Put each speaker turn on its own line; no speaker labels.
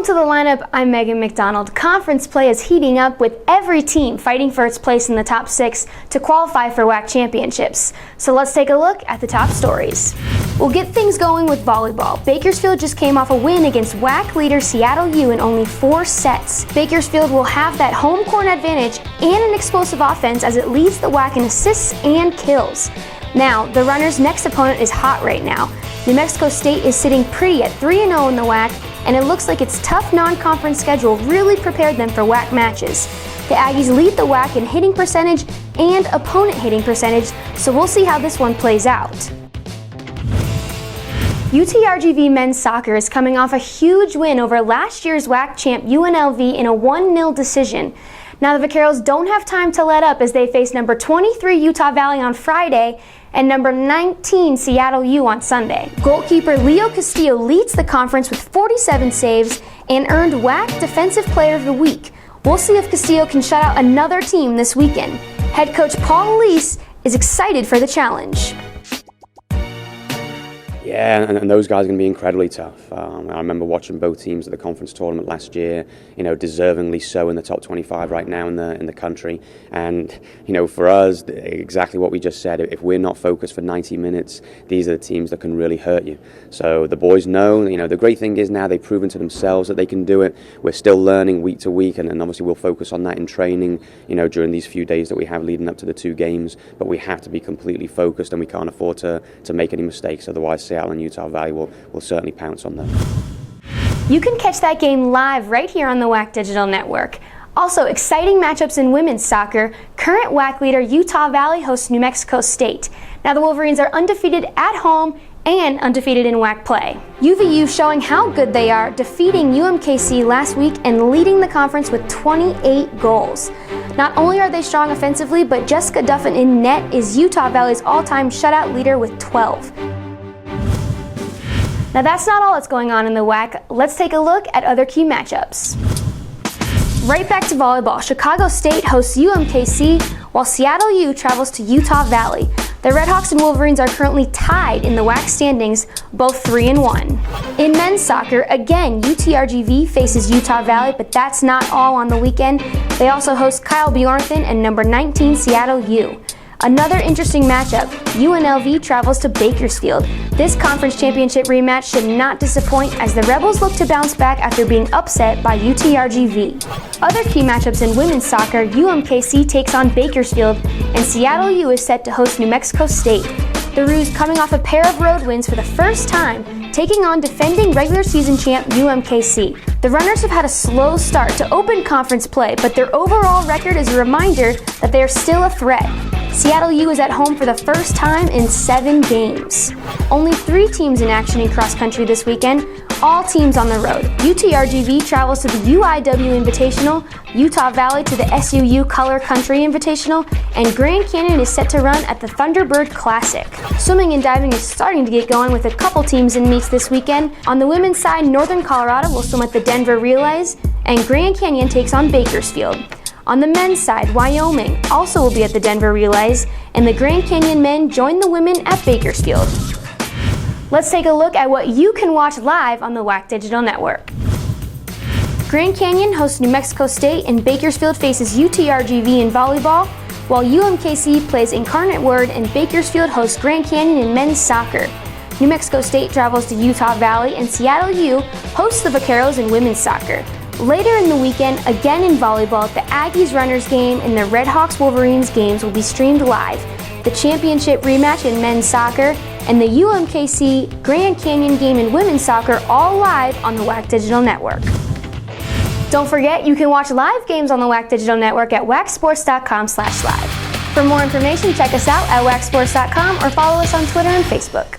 to the lineup. I'm Megan McDonald. Conference play is heating up with every team fighting for its place in the top 6 to qualify for WAC championships. So let's take a look at the top stories. We'll get things going with volleyball. Bakersfield just came off a win against WAC leader Seattle U in only 4 sets. Bakersfield will have that home court advantage and an explosive offense as it leads the WAC in assists and kills. Now, the runners' next opponent is hot right now. New Mexico State is sitting pretty at 3-0 in the WAC, and it looks like its tough non-conference schedule really prepared them for WAC matches. The Aggies lead the WAC in hitting percentage and opponent hitting percentage, so we'll see how this one plays out. UTRGV men's soccer is coming off a huge win over last year's WAC champ UNLV in a 1-0 decision. Now the Vaqueros don't have time to let up as they face number 23 Utah Valley on Friday and number 19 Seattle U on Sunday. Goalkeeper Leo Castillo leads the conference with 47 saves and earned WAC Defensive Player of the Week. We'll see if Castillo can shut out another team this weekend. Head coach Paul Elise is excited for the challenge.
Yeah, and those guys are going to be incredibly tough. I remember watching both teams at the conference tournament last year, deservingly so in the top 25 right now in the country. And, for us, exactly what we just said, if we're not focused for 90 minutes, these are the teams that can really hurt you. So the boys know, the great thing is now they've proven to themselves that they can do it. We're still learning week to week, and obviously we'll focus on that in training, during these few days that we have leading up to the 2 games. But we have to be completely focused, and we can't afford to make any mistakes, otherwise Seattle and Utah Valley will certainly pounce on them.
You can catch that game live right here on the WAC Digital Network. Also, exciting matchups in women's soccer. Current WAC leader Utah Valley hosts New Mexico State. Now the Wolverines are undefeated at home and undefeated in WAC play. UVU showing how good they are, defeating UMKC last week and leading the conference with 28 goals. Not only are they strong offensively, but Jessica Duffin in net is Utah Valley's all-time shutout leader with 12. Now that's not all that's going on in the WAC. Let's take a look at other key matchups. Right back to volleyball. Chicago State hosts UMKC while Seattle U travels to Utah Valley. The Redhawks and Wolverines are currently tied in the WAC standings, both 3-1. In men's soccer, again, UTRGV faces Utah Valley, but that's not all on the weekend. They also host Kyle Bjornson and number 19 Seattle U. Another interesting matchup, UNLV travels to Bakersfield. This conference championship rematch should not disappoint as the Rebels look to bounce back after being upset by UTRGV. Other key matchups in women's soccer, UMKC takes on Bakersfield and Seattle U is set to host New Mexico State. The Roos coming off a pair of road wins for the first time, taking on defending regular season champ UMKC. The runners have had a slow start to open conference play, but their overall record is a reminder that they are still a threat. Seattle U is at home for the first time in 7 games. Only 3 teams in action in cross country this weekend, all teams on the road. UTRGV travels to the UIW Invitational, Utah Valley to the SUU Color Country Invitational, and Grand Canyon is set to run at the Thunderbird Classic. Swimming and diving is starting to get going with a couple teams in meets this weekend. On the women's side, Northern Colorado will swim at the Denver Relays, and Grand Canyon takes on Bakersfield. On the men's side, Wyoming also will be at the Denver Relays, and the Grand Canyon men join the women at Bakersfield. Let's take a look at what you can watch live on the WAC Digital Network. Grand Canyon hosts New Mexico State and Bakersfield faces UTRGV in volleyball, while UMKC plays Incarnate Word and Bakersfield hosts Grand Canyon in men's soccer. New Mexico State travels to Utah Valley and Seattle U hosts the Vaqueros in women's soccer. Later in the weekend, again in volleyball, the Aggies Runners game and the Redhawks Wolverines games will be streamed live. The championship rematch in men's soccer and the UMKC Grand Canyon game in women's soccer all live on the WAC Digital Network. Don't forget, you can watch live games on the WAC Digital Network at wacsports.com/live. For more information, check us out at wacsports.com or follow us on Twitter and Facebook.